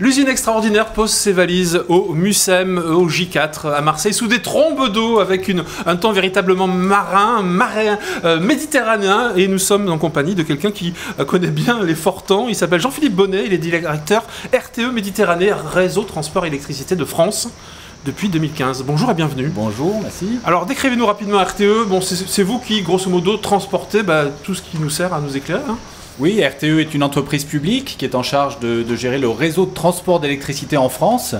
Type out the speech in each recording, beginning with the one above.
L'usine extraordinaire pose ses valises au MUSEM, au J4 à Marseille, sous des trombes d'eau, avec un temps véritablement marin, méditerranéen. Et nous sommes en compagnie de quelqu'un qui connaît bien les forts temps. Il s'appelle Jean-Philippe Bonnet, il est directeur RTE Méditerranée, Réseau Transport Électricité de France, depuis 2015. Bonjour et bienvenue. Bonjour, merci. Alors décrivez-nous rapidement RTE. Bon, c'est vous qui, grosso modo, transportez tout ce qui nous sert à nous éclairer, hein. Oui, RTE est une entreprise publique qui est en charge de gérer le réseau de transport d'électricité en France.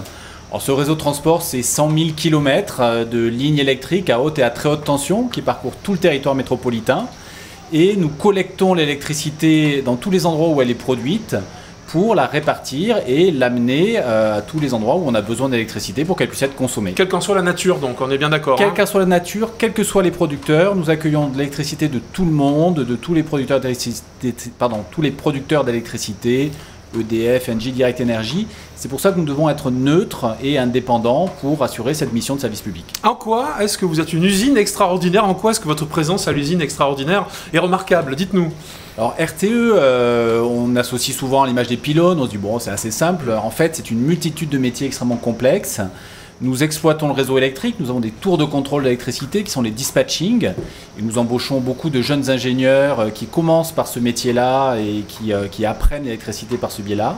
Alors, ce réseau de transport, c'est 100 000 km de lignes électriques à haute et à très haute tension qui parcourent tout le territoire métropolitain. Et nous collectons l'électricité dans tous les endroits où elle est produite pour la répartir et l'amener à tous les endroits où on a besoin d'électricité pour qu'elle puisse être consommée. Quelle qu'en soit la nature, donc, on est bien d'accord. Quelle qu'en soit la nature, quels que soient les producteurs, nous accueillons de l'électricité de tout le monde, de tous les producteurs d'électricité, EDF, Engie, Direct Energy. C'est pour ça que nous devons être neutres et indépendants pour assurer cette mission de service public. En quoi est-ce que vous êtes une usine extraordinaire? En quoi est-ce que votre présence à l'usine extraordinaire est remarquable? Dites-nous. Alors RTE, on associe souvent à l'image des pylônes, on se dit bon c'est assez simple. En fait c'est une multitude de métiers extrêmement complexes. Nous exploitons le réseau électrique, nous avons des tours de contrôle d'électricité qui sont les dispatching. Et nous embauchons beaucoup de jeunes ingénieurs qui commencent par ce métier-là et qui apprennent l'électricité par ce biais-là.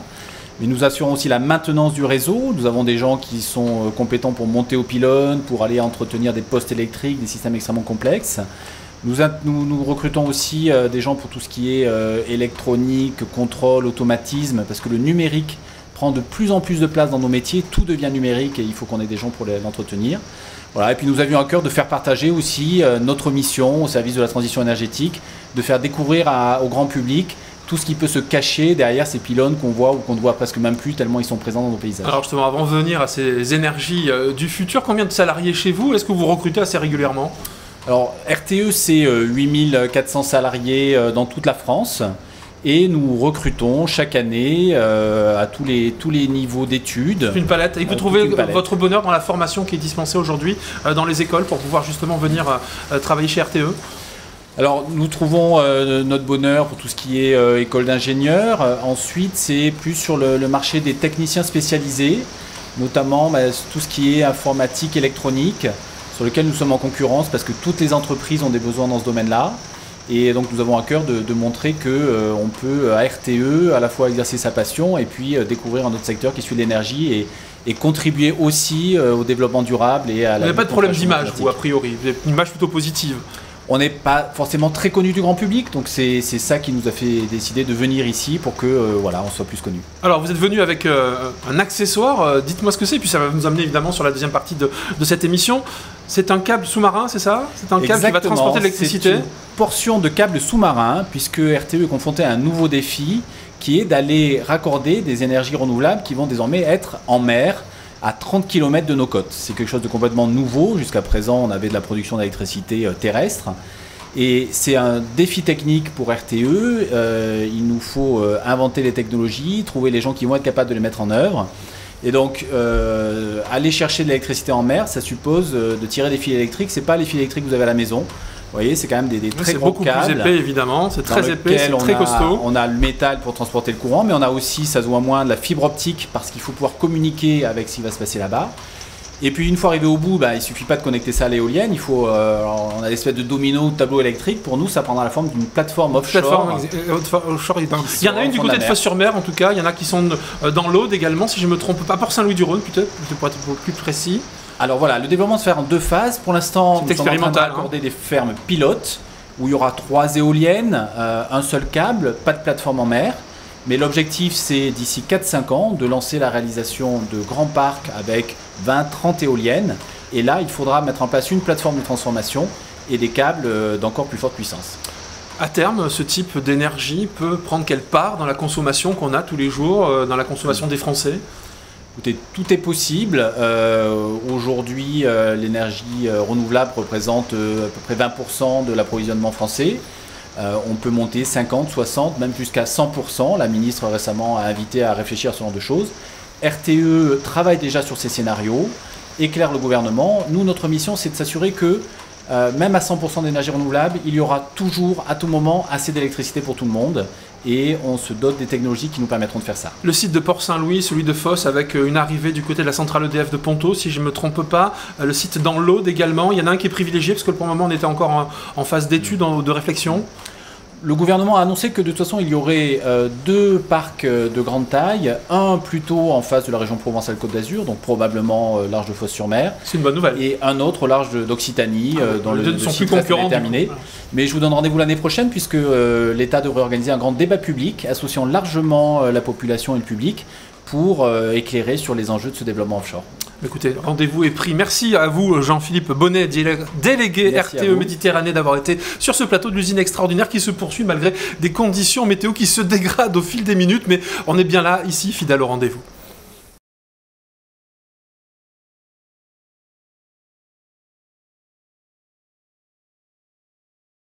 Mais nous assurons aussi la maintenance du réseau. Nous avons des gens qui sont compétents pour monter aux pylônes, pour aller entretenir des postes électriques, des systèmes extrêmement complexes. Nous recrutons aussi des gens pour tout ce qui est électronique, contrôle, automatisme, parce que le numérique prend de plus en plus de place dans nos métiers, tout devient numérique et il faut qu'on ait des gens pour l'entretenir. Voilà. Et puis nous avions à cœur de faire partager aussi notre mission au service de la transition énergétique, de faire découvrir au grand public tout ce qui peut se cacher derrière ces pylônes qu'on voit ou qu'on ne voit presque même plus tellement ils sont présents dans nos paysages. Alors justement, avant de venir à ces énergies du futur, combien de salariés chez vous? Est-ce que vous recrutez assez régulièrement? Alors RTE c'est 8400 salariés dans toute la France et nous recrutons chaque année à tous les niveaux d'études. Une palette. Et vous trouvez votre bonheur dans la formation qui est dispensée aujourd'hui dans les écoles pour pouvoir justement venir travailler chez RTE? Alors nous trouvons notre bonheur pour tout ce qui est école d'ingénieurs. Ensuite c'est plus sur le marché des techniciens spécialisés, notamment tout ce qui est informatique, électronique, sur lequel nous sommes en concurrence parce que toutes les entreprises ont des besoins dans ce domaine-là. Et donc nous avons à cœur de montrer qu'on peut à RTE à la fois exercer sa passion et puis découvrir un autre secteur qui est celui de l'énergie et contribuer aussi au développement durable et à la... Vous n'avez pas de problème d'image, vous, a priori? Vous avez une image plutôt positive? On n'est pas forcément très connu du grand public, donc c'est ça qui nous a fait décider de venir ici pour que voilà, on soit plus connu. Alors vous êtes venu avec un accessoire, dites-moi ce que c'est, puis ça va nous amener évidemment sur la deuxième partie de cette émission. C'est un câble sous-marin, c'est ça? C'est un câble qui va transporter l'électricité? C'est une portion de câble sous-marin, puisque RTE est confronté à un nouveau défi, qui est d'aller raccorder des énergies renouvelables qui vont désormais être en mer, à 30 km de nos côtes. C'est quelque chose de complètement nouveau. Jusqu'à présent, on avait de la production d'électricité terrestre. Et c'est un défi technique pour RTE. Il nous faut inventer les technologies, trouver les gens qui vont être capables de les mettre en œuvre. Et donc, aller chercher de l'électricité en mer, ça suppose de tirer des fils électriques. Ce n'est pas les fils électriques que vous avez à la maison. Vous voyez, c'est quand même des très gros câbles. C'est beaucoup plus épais, évidemment. C'est très épais, c'est très costaud. On a le métal pour transporter le courant, mais on a aussi, ça se voit moins, de la fibre optique parce qu'il faut pouvoir communiquer avec ce qui va se passer là-bas. Et puis, une fois arrivé au bout, il ne suffit pas de connecter ça à l'éolienne. Il faut, on a une espèce de domino, de tableau électrique. Pour nous, ça prendra la forme d'une plateforme offshore. Il y en a une du côté de Fos-sur-Mer, en tout cas. Il y en a qui sont dans l'Aude également, si je ne me trompe pas. Port-Saint-Louis-du-Rhône, peut-être, pour être plus précis. Alors voilà, le développement se fait en deux phases. Pour l'instant, nous sommes en train d'accorder des fermes pilotes où il y aura 3 éoliennes, un seul câble, pas de plateforme en mer. Mais l'objectif, c'est d'ici 4-5 ans de lancer la réalisation de grands parcs avec 20-30 éoliennes. Et là, il faudra mettre en place une plateforme de transformation et des câbles d'encore plus forte puissance. À terme, ce type d'énergie peut prendre quelle part dans la consommation qu'on a tous les jours, dans la consommation des Français? Écoutez, tout est possible. Aujourd'hui, l'énergie renouvelable représente à peu près 20% de l'approvisionnement français. On peut monter 50, 60, même jusqu'à 100%. La ministre récemment a invité à réfléchir à ce genre de choses. RTE travaille déjà sur ces scénarios, éclaire le gouvernement. Nous, notre mission, c'est de s'assurer que même à 100% d'énergie renouvelable, il y aura toujours, à tout moment, assez d'électricité pour tout le monde. Et on se dote des technologies qui nous permettront de faire ça. Le site de Port-Saint-Louis, celui de Fos, avec une arrivée du côté de la centrale EDF de Ponto, si je ne me trompe pas. Le site dans l'Aude également. Il y en a un qui est privilégié, parce que pour le moment, on était encore en phase d'études, de réflexion. Le gouvernement a annoncé que de toute façon, il y aurait 2 parcs de grande taille. Un plutôt en face de la région Provence-Alpes-Côte d'Azur, donc probablement large de Fos-sur-Mer. C'est une bonne nouvelle. Et un autre large d'Occitanie, dont le sont site plus concurrents est terminé. Mais je vous donne rendez-vous l'année prochaine, puisque l'État devrait organiser un grand débat public associant largement la population et le public pour éclairer sur les enjeux de ce développement offshore. Écoutez, rendez-vous est pris. Merci à vous, Jean-Philippe Bonnet, délégué RTE Méditerranée, d'avoir été sur ce plateau de l'usine extraordinaire qui se poursuit malgré des conditions météo qui se dégradent au fil des minutes. Mais on est bien là, ici, fidèle au rendez-vous.